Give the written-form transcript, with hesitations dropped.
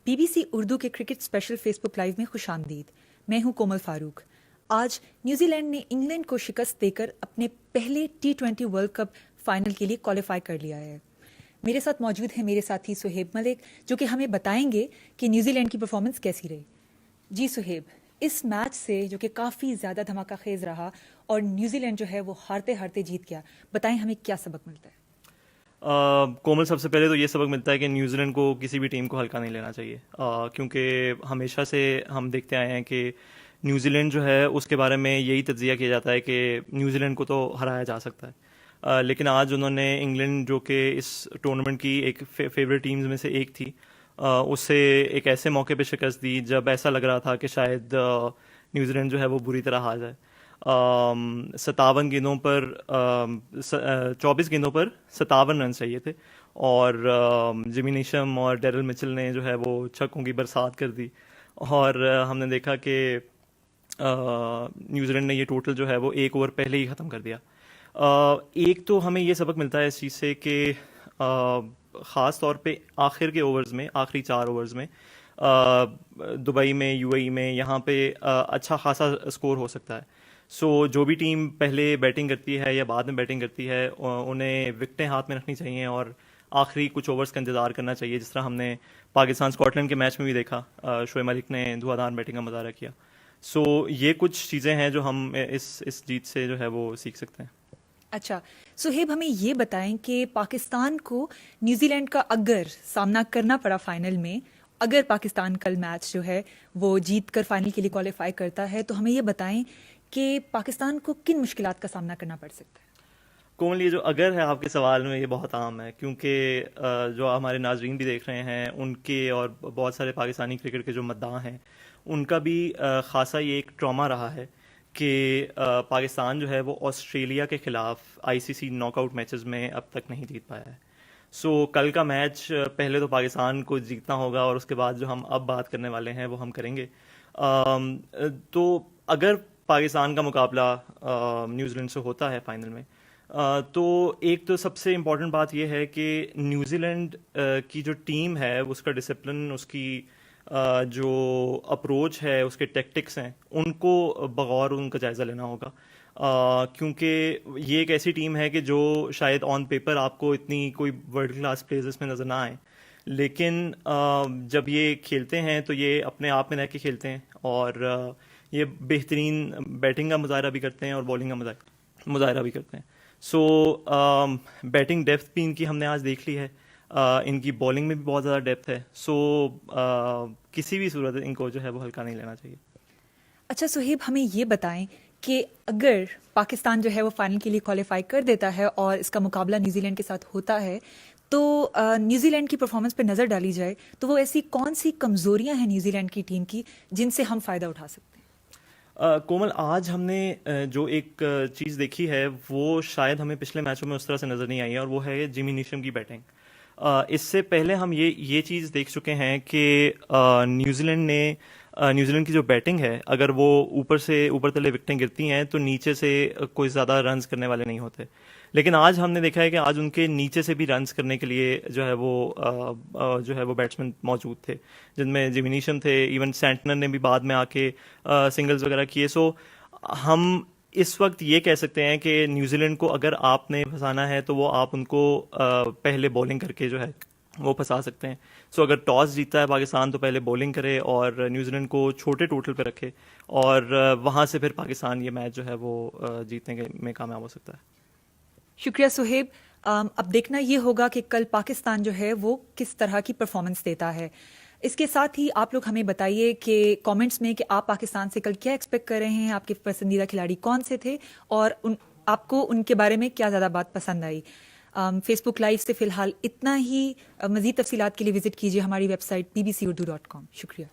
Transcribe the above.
BBC Urdu کے cricket special face بک live میں خوش آمدید. میں ہوں کومل فاروق. آج نیوزی لینڈ نے انگلینڈ کو شکست دے کر اپنے پہلے T20 ورلڈ کپ فائنل کے لیے کوالیفائی کر لیا ہے. میرے ساتھ موجود ہیں میرے ساتھی سہیب ملک جو کہ ہمیں بتائیں گے کہ نیوزی لینڈ کی پرفارمنس کیسی رہی. جی سہیب، اس میچ سے جو کہ کافی زیادہ دھماکہ خیز رہا اور نیوزی لینڈ جو ہے وہ ہارتے ہارتے جیت گیا، بتائیں ہمیں کیا سبق ملتا ہے؟ کومل، سب سے پہلے تو یہ سبق ملتا ہے کہ نیوزی لینڈ کو کسی بھی ٹیم کو ہلکا نہیں لینا چاہیے، کیونکہ ہمیشہ سے ہم دیکھتے آئے ہیں کہ نیوزی لینڈ جو ہے اس کے بارے میں یہی تجزیہ کیا جاتا ہے کہ نیوزی لینڈ کو تو ہرایا جا سکتا ہے، لیکن آج انہوں نے انگلینڈ جو کہ اس ٹورنامنٹ کی ایک فیوریٹ ٹیمز میں سے ایک تھی، اس سے ایک ایسے موقع پہ شکست دی جب ایسا لگ رہا تھا کہ شاید نیوزی لینڈ جو ہے وہ بری طرح ہار جائے. 57 گیندوں پر 24 گیندوں پر 57 رن چاہیے تھے، اور جیمی نیشم اور ڈیرل مچل نے جو ہے وہ چھکوں کی برسات کر دی، اور ہم نے دیکھا کہ نیوزی لینڈ نے یہ ٹوٹل جو ہے وہ ایک اوور پہلے ہی ختم کر دیا. ایک تو ہمیں یہ سبق ملتا ہے اس چیز سے کہ خاص طور پہ آخر کے اوورز میں، آخری 4 اوورز میں دبئی میں، UAE میں، یہاں پہ اچھا خاصا اسکور ہو سکتا ہے. سو جو بھی ٹیم پہلے بیٹنگ کرتی ہے یا بعد میں بیٹنگ کرتی ہے انہیں وکٹیں ہاتھ میں رکھنی چاہیے اور آخری کچھ اوورز کا انتظار کرنا چاہیے، جس طرح ہم نے پاکستان اسکاٹ لینڈ کے میچ میں بھی دیکھا. شعیب ملک نے دھواں دھار بیٹنگ کا مظاہرہ کیا. سو یہ کچھ چیزیں ہیں جو ہم اس جیت سے جو ہے وہ سیکھ سکتے ہیں. اچھا سہیب، ہمیں یہ بتائیں کہ پاکستان کو نیوزی لینڈ کا اگر سامنا کرنا پڑا فائنل میں، اگر پاکستان کل میچ جو ہے وہ جیت کر فائنل کے لیے کوالیفائی کرتا ہے، تو ہمیں یہ بتائیں کہ پاکستان کو کن مشکلات کا سامنا کرنا پڑ سکتا ہے؟ کون، یہ جو اگر ہے آپ کے سوال میں، یہ بہت عام ہے، کیونکہ جو ہمارے ناظرین بھی دیکھ رہے ہیں ان کے اور بہت سارے پاکستانی کرکٹ کے جو مداح ہیں ان کا بھی خاصا یہ ایک ٹراما رہا ہے کہ پاکستان جو ہے وہ آسٹریلیا کے خلاف ICC ناک آؤٹ میچز میں اب تک نہیں جیت پایا ہے. سو کل کا میچ پہلے تو پاکستان کو جیتنا ہوگا، اور اس کے بعد جو ہم اب بات کرنے والے ہیں وہ ہم کریں گے. تو اگر پاکستان کا مقابلہ نیوزی لینڈ سے ہوتا ہے فائنل میں، تو ایک تو سب سے امپورٹنٹ بات یہ ہے کہ نیوزی لینڈ کی جو ٹیم ہے اس کا ڈسپلن، اس کی جو اپروچ ہے، اس کے ٹیکٹکس ہیں، ان کو بغور ان کا جائزہ لینا ہوگا، کیونکہ یہ ایک ایسی ٹیم ہے کہ جو شاید آن پیپر آپ کو اتنی کوئی ورلڈ کلاس پلیئرز میں نظر نہ آئیں، لیکن جب یہ کھیلتے ہیں تو یہ اپنے آپ میں رہ کے کھیلتے ہیں، اور یہ بہترین بیٹنگ کا مظاہرہ بھی کرتے ہیں اور بالنگ کا مظاہرہ بھی کرتے ہیں. سو بیٹنگ ڈیپتھ بھی ان کی ہم نے آج دیکھ لی ہے، ان کی بالنگ میں بھی بہت زیادہ ڈیپتھ ہے. سو کسی بھی صورت ان کو جو ہے وہ ہلکا نہیں لینا چاہیے. اچھا سہیب، ہمیں یہ بتائیں کہ اگر پاکستان جو ہے وہ فائنل کے لیے کوالیفائی کر دیتا ہے اور اس کا مقابلہ نیوزی لینڈ کے ساتھ ہوتا ہے، تو نیوزی لینڈ کی پرفارمنس پہ نظر ڈالی جائے تو وہ ایسی کون سی کمزوریاں ہیں نیوزی لینڈ کی ٹیم کی جن سے ہم فائدہ اٹھا سکتے ہیں؟ کومل، آج ہم نے جو ایک چیز دیکھی ہے وہ شاید ہمیں پچھلے میچوں میں اس طرح سے نظر نہیں آئی ہے، اور وہ ہے جیمی نیشم کی بیٹنگ. اس سے پہلے ہم یہ چیز دیکھ چکے ہیں کہ نیوزی لینڈ کی جو بیٹنگ ہے، اگر وہ اوپر تلے وکٹیں گرتی ہیں تو نیچے سے کوئی زیادہ رنز کرنے والے نہیں ہوتے. لیکن آج ہم نے دیکھا ہے کہ آج ان کے نیچے سے بھی رنز کرنے کے لیے جو ہے وہ بیٹسمین موجود تھے، جن میں جیمی نیشم تھے، ایون سینٹنر نے بھی بعد میں آ کے سنگلز وغیرہ کیے. سو ہم اس وقت یہ کہہ سکتے ہیں کہ نیوزی لینڈ کو اگر آپ نے پھنسانا ہے تو وہ آپ ان کو پہلے بولنگ کر کے جو ہے وہ پھنسا سکتے ہیں. سو اگر ٹاس جیتا ہے پاکستان تو پہلے بولنگ کرے اور نیوزی لینڈ کو چھوٹے ٹوٹل پہ رکھے، اور وہاں سے پھر پاکستان یہ میچ جو ہے وہ جیتنے میں کامیاب ہو سکتا ہے. شکریہ سہیب. اب دیکھنا یہ ہوگا کہ کل پاکستان جو ہے وہ کس طرح کی پرفارمنس دیتا ہے. اس کے ساتھ ہی آپ لوگ ہمیں بتائیے کہ کامنٹس میں کہ آپ پاکستان سے کل کیا ایکسپیکٹ کر رہے ہیں، آپ کے پسندیدہ کھلاڑی کون سے تھے، اور آپ کو ان کے بارے میں کیا زیادہ بات پسند آئی. فیس بک لائیو سے فی الحال اتنا ہی. مزید تفصیلات کے لیے وزٹ کیجیے ہماری ویب سائٹ bbcurdu.com. شکریہ.